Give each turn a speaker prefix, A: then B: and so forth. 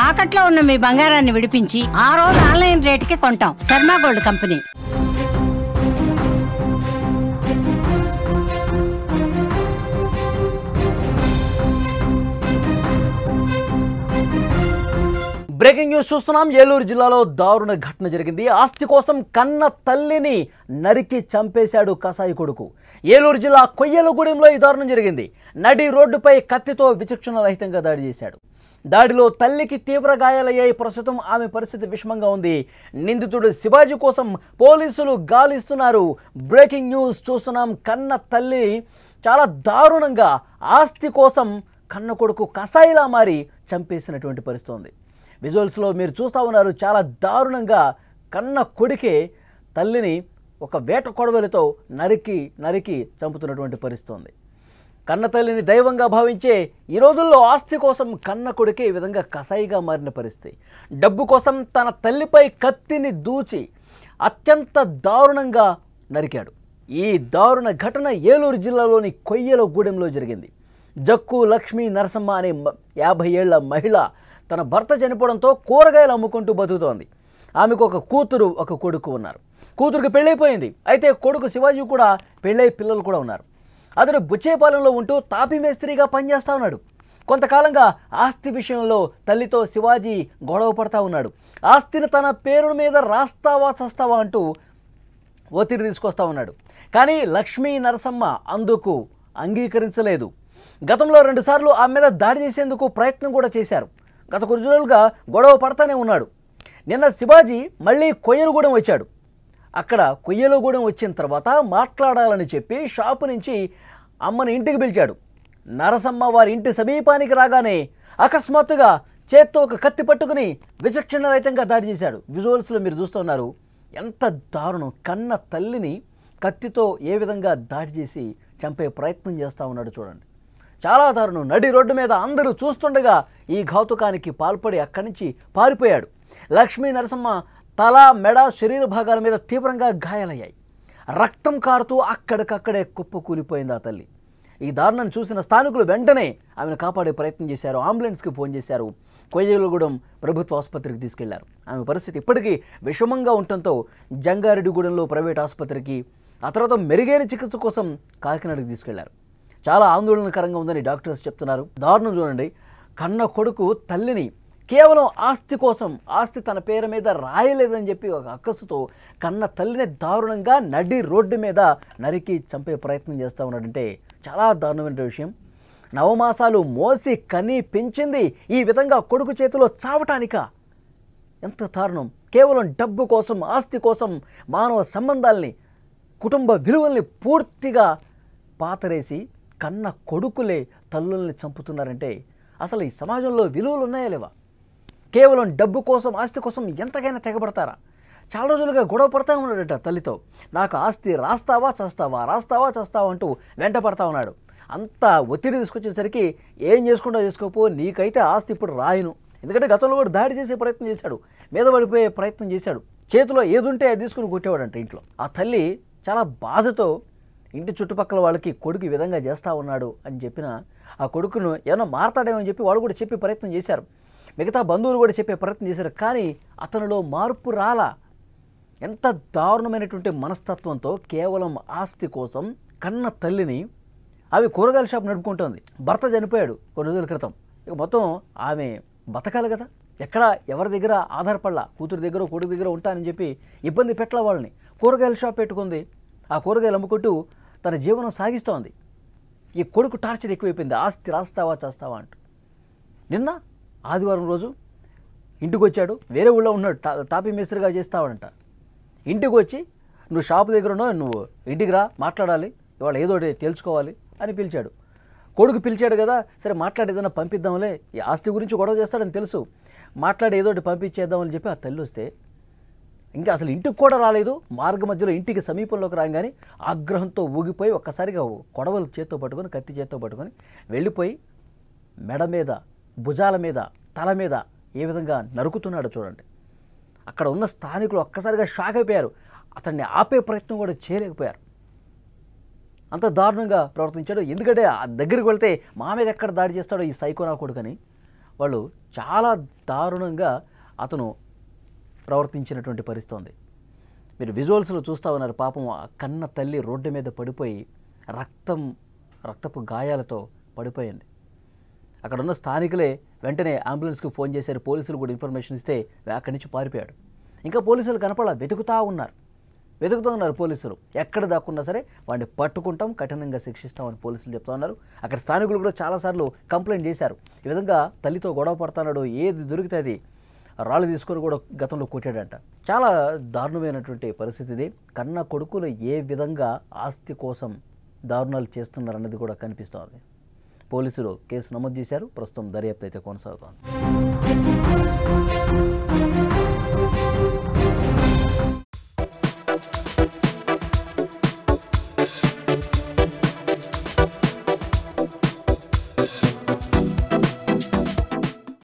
A: తాకట్లో ఉన్న మీ బంగారాన్ని విడిపించి ఆ రోజు ఆన్లైన్ రేటుకి కొంటాం. Sharma gold company.
B: Breaking news చూస్తున్నాం. ఏలూరు జిల్లాలో దారుణ ఘటన జరిగింది. ఆస్తి కోసం కన్న తల్లిని నరికి చంపేశాడు కసాయి కొడుకు. ఏలూరు జిల్లా కొయ్యలగూడెంలో ఈ దారుణం జరిగింది. నడి రోడ్డుపై కత్తితో విచక్షణ రహితంగా దాడి చేశాడు. దాడిలో తల్లికి తీవ్ర గాయాలయ్యాయి. ప్రస్తుతం ఆమె పరిస్థితి విషమంగా ఉంది. నిందితుడు శివాజీ కోసం పోలీసులు గాలిస్తున్నారు. బ్రేకింగ్ న్యూస్ చూస్తున్నాం. కన్న తల్లి చాలా దారుణంగా ఆస్తి కోసం కన్న కొడుకు కసాయిలా మారి చంపేసినటువంటి పరిస్థితి ఉంది. విజువల్స్లో మీరు చూస్తూ ఉన్నారు. చాలా దారుణంగా కన్న కొడుకే తల్లిని ఒక వేట కొడవలితో నరికి చంపుతున్నటువంటి పరిస్థితి ఉంది. కన్న తల్లిని దైవంగా భావించే ఈ రోజుల్లో ఆస్తి కోసం కన్న కొడుకే ఈ విధంగా కసాయిగా మారిన పరిస్థితి. డబ్బు కోసం తన తల్లిపై కత్తిని దూచి అత్యంత దారుణంగా నరికాడు. ఈ దారుణ ఘటన ఏలూరు జిల్లాలోని కొయ్యలగూడెంలో జరిగింది. జక్కు లక్ష్మీ నరసమ్మ అనే 50 ఏళ్ల మహిళ తన భర్త చనిపోవడంతో కూరగాయలు అమ్ముకుంటూ బతుకుతోంది. ఆమెకు ఒక కూతురు ఒక కొడుకు ఉన్నారు. కూతురుకి పెళ్ళైపోయింది. అయితే కొడుకు శివాజీ కూడా పెళ్ళై పిల్లలు కూడా ఉన్నారు. అతడు బుచ్చేపాలెంలో ఉంటూ తాపీ మేస్త్రిగా పనిచేస్తూ ఉన్నాడు. కొంతకాలంగా ఆస్తి విషయంలో తల్లితో శివాజీ గొడవ పడతా ఉన్నాడు. ఆస్తిని తన పేరు మీద రాస్తావా చస్తావా అంటూ ఒత్తిడి తీసుకొస్తా ఉన్నాడు. కానీ లక్ష్మీ నరసమ్మ అందుకు అంగీకరించలేదు. గతంలో 2 సార్లు ఆమె మీద దాడి చేసేందుకు ప్రయత్నం కూడా చేశారు. గత కొన్ని రోజులుగా గొడవ పడతానే ఉన్నాడు. నిన్న శివాజీ మళ్ళీ కొయ్యలగూడెం వచ్చాడు. అక్కడ కొయ్యలగూడెం వచ్చిన తర్వాత మాట్లాడాలని చెప్పి షాపు నుంచి అమ్మని ఇంటికి పిలిచాడు. నరసమ్మ వారి ఇంటి సమీపానికి రాగానే అకస్మాత్తుగా చేత్తో ఒక కత్తి పట్టుకుని విచక్షణ రహితంగా దాడి చేశాడు. విజువల్స్లో మీరు చూస్తున్నారు. ఎంత దారుణం. కన్న తల్లిని కత్తితో ఏ విధంగా దాడి చేసి చంపే ప్రయత్నం చేస్తూ ఉన్నాడు చూడండి. చాలా దారుణం. నడి రోడ్డు మీద అందరూ చూస్తుండగా ఈ ఘాతుకానికి పాల్పడి అక్కడి నుంచి పారిపోయాడు. లక్ష్మీ నరసమ్మ తల, మెడ, శరీర భాగాల మీద తీవ్రంగా గాయాలయ్యాయి. రక్తం కారుతూ అక్కడికక్కడే కుప్పకూలిపోయింది ఆ తల్లి. ఈ దారుణాన్ని చూసిన స్థానికులు వెంటనే ఆమెను కాపాడే ప్రయత్నం చేశారు. అంబులెన్స్కి ఫోన్ చేశారు. కొయ్యలగూడెం ప్రభుత్వ ఆసుపత్రికి తీసుకెళ్లారు. ఆమె పరిస్థితి ఇప్పటికీ విషమంగా ఉండటంతో జంగారెడ్డిగూడెంలో ప్రైవేట్ ఆసుపత్రికి, ఆ తర్వాత మెరుగైన చికిత్స కోసం కాకినాడకి తీసుకెళ్లారు. చాలా ఆందోళనకరంగా ఉందని డాక్టర్స్ చెప్తున్నారు. దారుణం చూడండి. కన్న కొడుకు తల్లిని కేవలం ఆస్తి కోసం, ఆస్తి తన పేరు మీద రాయలేదని చెప్పి ఒక అక్కసుతో కన్న తల్లిని దారుణంగా నడి రోడ్డు మీద నరికి చంపే ప్రయత్నం చేస్తూ ఉన్నాడంటే చాలా దారుణమైన విషయం. నవమాసాలు మోసి కని పెంచింది ఈ విధంగా కొడుకు చేతిలో చావటానిక? ఎంత దారుణం. కేవలం డబ్బు కోసం, ఆస్తి కోసం మానవ సంబంధాల్ని, కుటుంబ విలువల్ని పూర్తిగా పాతరేసి కన్న కొడుకులే తల్లుల్ని చంపుతున్నారంటే అసలు ఈ సమాజంలో విలువలు ఉన్నాయా లేవా? కేవలం డబ్బు కోసం, ఆస్తి కోసం ఎంతకైనా తెగబడతారా? చాలా రోజులుగా గొడవ పడతా ఉన్నాడట తల్లితో. నాకు ఆస్తి రాస్తావా చస్తావా, రాస్తావా చస్తావా అంటూ వెంట పడతా ఉన్నాడు. అంత ఒత్తిడి తీసుకొచ్చేసరికి ఏం చేసుకుంటా చేసుకోపో, నీకైతే ఆస్తి ఇప్పుడు రాయను. ఎందుకంటే గతంలో కూడా దాడి చేసే ప్రయత్నం చేశాడు, మీద పడిపోయే ప్రయత్నం చేశాడు. చేతిలో ఏదుంటే అది తీసుకుని కొట్టేవాడంట ఇంట్లో. ఆ తల్లి చాలా బాధతో ఇంటి చుట్టుపక్కల వాళ్ళకి కొడుకు ఈ విధంగా చేస్తూ ఉన్నాడు అని చెప్పిన ఆ కొడుకును ఏమైనా మారతాడేమో అని చెప్పి వాళ్ళు కూడా చెప్పే ప్రయత్నం చేశారు. మిగతా బంధువులు కూడా చెప్పే ప్రయత్నం చేశారు. కానీ అతనిలో మార్పు రాలా. ఎంత దారుణమైనటువంటి మనస్తత్వంతో కేవలం ఆస్తి కోసం కన్న తల్లిని, ఆమె కూరగాయల షాప్ నడుపుకుంటోంది. భర్త చనిపోయాడు కొన్ని రోజుల క్రితం. ఇక మొత్తం ఆమె బతకాలి కదా. ఎక్కడ ఎవరి దగ్గర ఆధారపడలా. కూతురు దగ్గర, కొడుకు దగ్గర ఉంటానని చెప్పి ఇబ్బంది పెట్టల వాళ్ళని. కూరగాయల షాప్ పెట్టుకుంది. ఆ కూరగాయలు అమ్ముకుంటూ తన జీవనం సాగిస్తోంది. ఈ కొడుకు టార్చర్ ఎక్కువైపోయింది. ఆస్తి రాస్తావా చేస్తావా అంటూ. నిన్న ఆదివారం రోజు ఇంటికి వచ్చాడు. వేరే ఊళ్ళో ఉన్నాడు, తాపీ మేస్త్రిగా చేస్తావాడంట. ఇంటికి వచ్చి నువ్వు షాపు దగ్గర ఉన్నావు, నువ్వు ఇంటికి రా, మాట్లాడాలి, ఇవాళ ఏదోటి తెలుసుకోవాలి అని పిలిచాడు. కొడుకు పిలిచాడు కదా, సరే మాట్లాడి ఏదైనా పంపిద్దాంలే, ఈ ఆస్తి గురించి గొడవ చేస్తాడని తెలుసు, మాట్లాడి ఏదోటి పంపించేద్దామని చెప్పి ఆ తల్లి వస్తే ఇంకా అసలు ఇంటికి కూడా రాలేదు. మార్గ మధ్యలో ఇంటికి సమీపంలోకి రాగానే ఆగ్రహంతో ఊగిపోయి ఒక్కసారిగా కొడవలు చేత్తో పట్టుకొని, కత్తి చేత్తో పట్టుకొని వెళ్ళిపోయి మెడ మీద, భుజాల మీద, తల మీద ఏ విధంగా నరుకుతున్నాడో చూడండి. అక్కడ ఉన్న స్థానికులు ఒక్కసారిగా షాక్ అయిపోయారు. అతన్ని ఆపే ప్రయత్నం కూడా చేయలేకపోయారు. అంత దారుణంగా ప్రవర్తించాడు. ఎందుకంటే ఆ దగ్గరికి వెళ్తే మా మీద ఎక్కడ దాడి చేస్తాడో ఈ సైకోనా కొడుకని వాళ్ళు చాలా దారుణంగా అతను ప్రవర్తించినటువంటి పరిస్థితి ఉంది. మీరు విజువల్స్లో చూస్తూ ఉన్నారు. పాపం ఆ కన్న తల్లి రోడ్డు మీద పడిపోయి రక్తపు గాయాలతో పడిపోయింది. అక్కడ ఉన్న స్థానికులే వెంటనే అంబులెన్స్కి ఫోన్ చేశారు. పోలీసులు కూడా ఇన్ఫర్మేషన్ ఇస్తే అక్కడి నుంచి పారిపోయాడు. ఇంకా పోలీసులు కనపడ వెతుకుతూ ఉన్నారు పోలీసులు. ఎక్కడ దాక్కున్నా సరే వాడిని పట్టుకుంటాం, కఠినంగా శిక్షిస్తామని పోలీసులు చెప్తా ఉన్నారు. అక్కడ స్థానికులు కూడా చాలాసార్లు కంప్లైంట్ చేశారు. ఈ విధంగా తల్లితో గొడవ పడుతున్నాడు, ఏది దొరికితే అది రాళ్ళు తీసుకొని కూడా గతంలో కొట్టాడంట. చాలా దారుణమైనటువంటి పరిస్థితి ఇది. కన్న కొడుకులు ఏ విధంగా ఆస్తి కోసం దారుణాలు చేస్తున్నారన్నది కూడా కనిపిస్తోంది. పోలీసులు కేసు నమోదు చేశారు. ప్రస్తుతం దర్యాప్తు అయితే కొనసాగుతోంది.